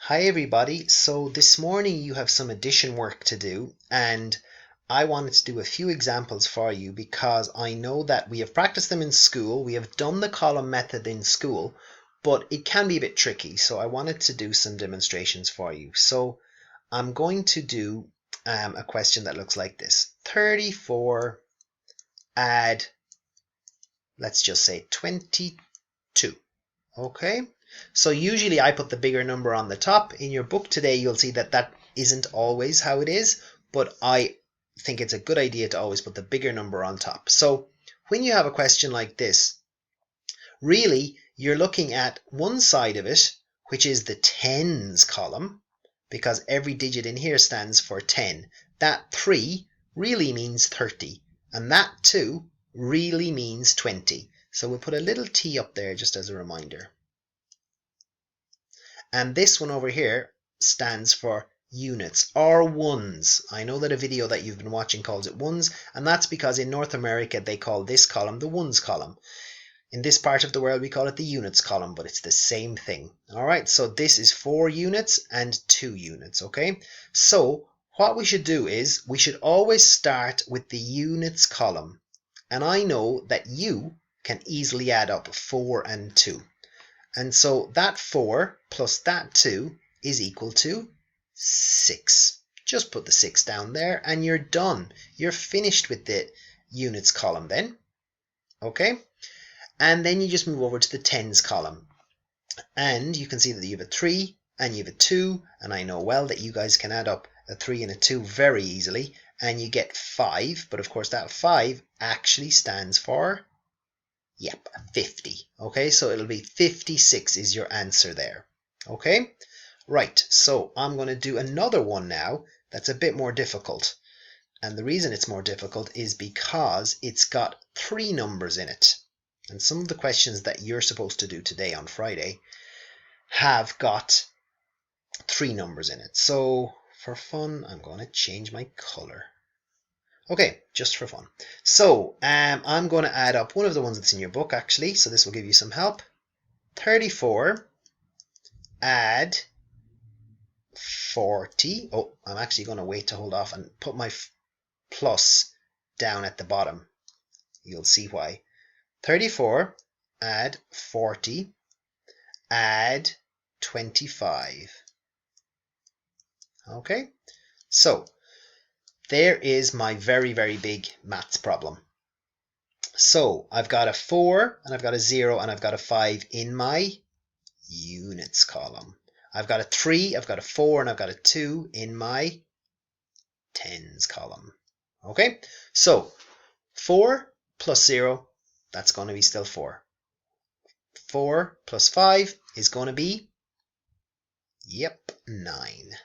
Hi everybody, so this morning you have some addition work to do and I wanted to do a few examples for you because I know that we have practiced them in school, we have done the column method in school, but it can be a bit tricky, so I wanted to do some demonstrations for you. So I'm going to do a question that looks like this. 34 add, let's just say 22, okay? So usually I put the bigger number on the top. In your book today, you'll see that that isn't always how it is, but I think it's a good idea to always put the bigger number on top. So when you have a question like this, really you're looking at one side of it, which is the tens column, because every digit in here stands for 10. That 3 really means 30, and that 2 really means 20. So we'll put a little T up there just as a reminder. And this one over here stands for units or ones. I know that a video that you've been watching calls it ones, and that's because in North America they call this column the ones column. In this part of the world we call it the units column, but it's the same thing. Alright, so this is 4 units and 2 units, okay? So what we should do is we should always start with the units column. And I know that you can easily add up 4 and 2. And so that 4 plus that 2 is equal to 6. Just put the 6 down there and you're done. You're finished with the units column then. Okay? And then you just move over to the tens column. And you can see that you have a 3 and you have a 2. And I know well that you guys can add up a 3 and a 2 very easily. And you get 5. But of course that 5 actually stands for 50. Okay, so it'll be 56 is your answer there. Okay, right, so I'm going to do another one now that's a bit more difficult. And the reason it's more difficult is because it's got 3 numbers in it. And some of the questions that you're supposed to do today on Friday have got 3 numbers in it. So for fun, I'm going to change my color. Okay, just for fun. So I'm going to add up one of the ones that's in your book actually, so this will give you some help. 34 add 40. Oh, I'm actually going to wait to hold off and put my plus down at the bottom. You'll see why. 34 add 40 add 25. Okay, so there is my very, very big maths problem. So I've got a 4 and I've got a 0 and I've got a 5 in my units column. I've got a 3, I've got a 4 and I've got a 2 in my tens column. Okay, so 4 plus 0, that's going to be still 4. 4 plus 5 is going to be, 9.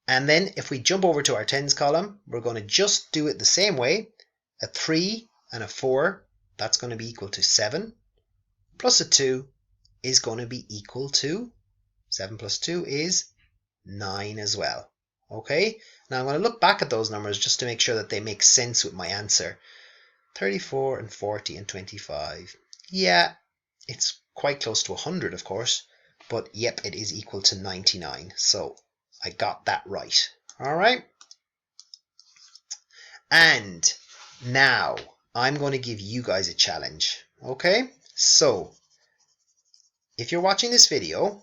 And then if we jump over to our tens column, we're going to just do it the same way. A 3 and a 4, that's going to be equal to 7. Plus a 2 is going to be equal to, 7 plus 2 is 9 as well. Okay, now I'm going to look back at those numbers just to make sure that they make sense with my answer. 34 and 40 and 25. Yeah, it's quite close to 100 of course, but yep, it is equal to 99. So I got that right. All right. And now I'm going to give you guys a challenge. Okay. So if you're watching this video,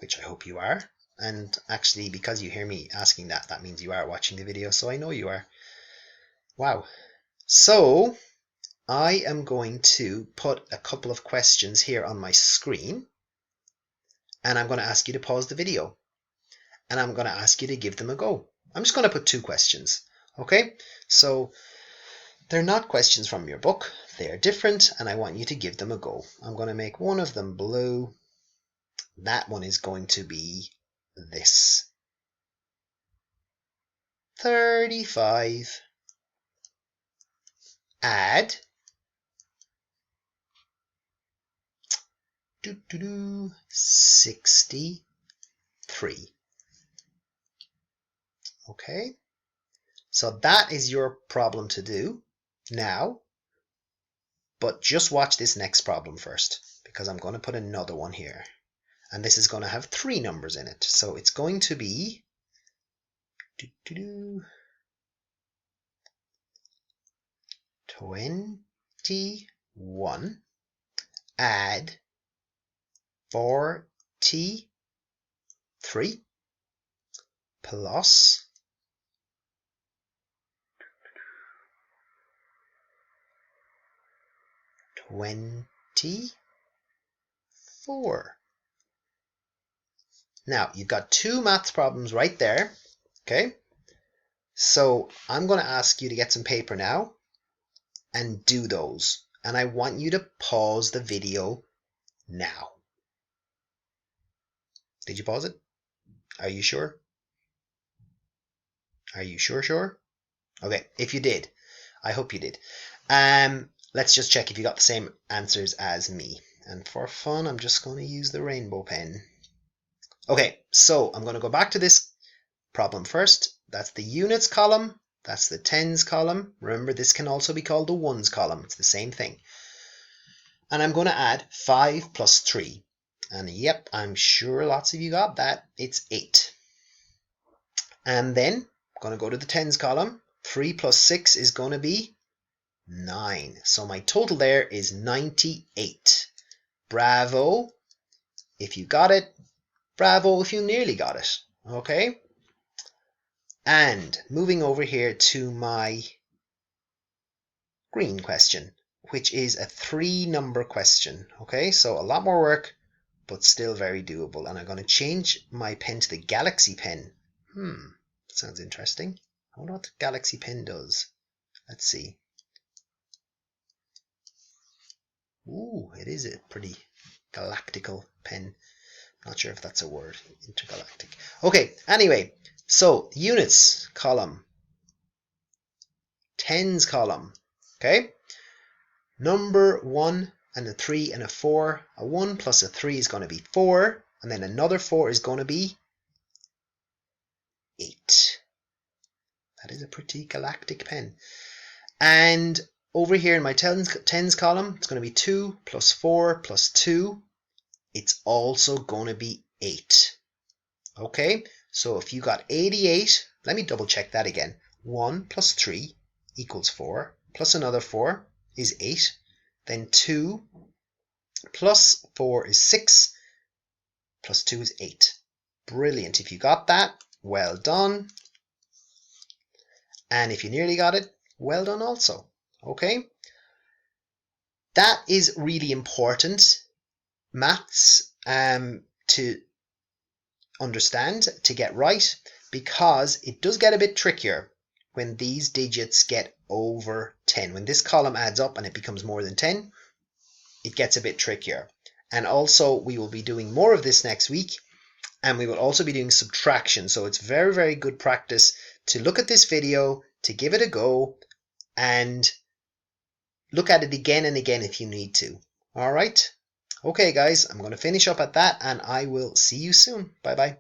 which I hope you are, and actually because you hear me asking that, that means you are watching the video. So I know you are. Wow. So I am going to put a couple of questions here on my screen. And I'm going to ask you to pause the video. And I'm going to ask you to give them a go. I'm just going to put 2 questions. Okay, so they're not questions from your book. They're different and I want you to give them a go. I'm going to make one of them blue. That one is going to be this. 35 add 63. Okay, so that is your problem to do now, but just watch this next problem first because I'm going to put another one here. And this is going to have 3 numbers in it. So it's going to be 21 add 43 plus 24. Now, you've got 2 maths problems right there, okay? So I'm going to ask you to get some paper now and do those. And I want you to pause the video now. Did you pause it? Are you sure? Are you sure? Okay, if you did, I hope you did. Let's just check if you got the same answers as me. And for fun, I'm just going to use the rainbow pen. Okay, so I'm going to go back to this problem first. That's the units column. That's the tens column. Remember, this can also be called the ones column. It's the same thing. And I'm going to add 5 plus 3. And yep, I'm sure lots of you got that. It's 8. And then I'm going to go to the tens column. 3 plus 6 is going to be 9. So my total there is 98. Bravo if you got it. Bravo if you nearly got it. Okay? And moving over here to my green question, which is a 3-number question. Okay, so a lot more work, but still very doable. And I'm going to change my pen to the Galaxy pen. That sounds interesting. I wonder what the Galaxy pen does. Let's see. Ooh, it is a pretty galactical pen. Not sure if that's a word, intergalactic. Okay, anyway, so units column, tens column, okay? Number 1 and a 3 and a 4. A 1 plus a 3 is going to be 4, and then another 4 is going to be 8. That is a pretty galactic pen. And over here in my tens column, it's going to be 2 plus 4 plus 2. It's also going to be 8. Okay, so if you got 88, let me double check that again. 1 plus 3 equals 4, plus another 4 is 8. Then 2 plus 4 is 6, plus 2 is 8. Brilliant. If you got that, well done. And if you nearly got it, well done also. Okay, that is really important. Maths to understand, to get right, because it does get a bit trickier when these digits get over 10. When this column adds up and it becomes more than 10, it gets a bit trickier. And also, we will be doing more of this next week, and we will also be doing subtraction. So it's very, very good practice to look at this video, to give it a go, and look at it again and again if you need to. All right? Okay, guys, I'm going to finish up at that, and I will see you soon. Bye-bye.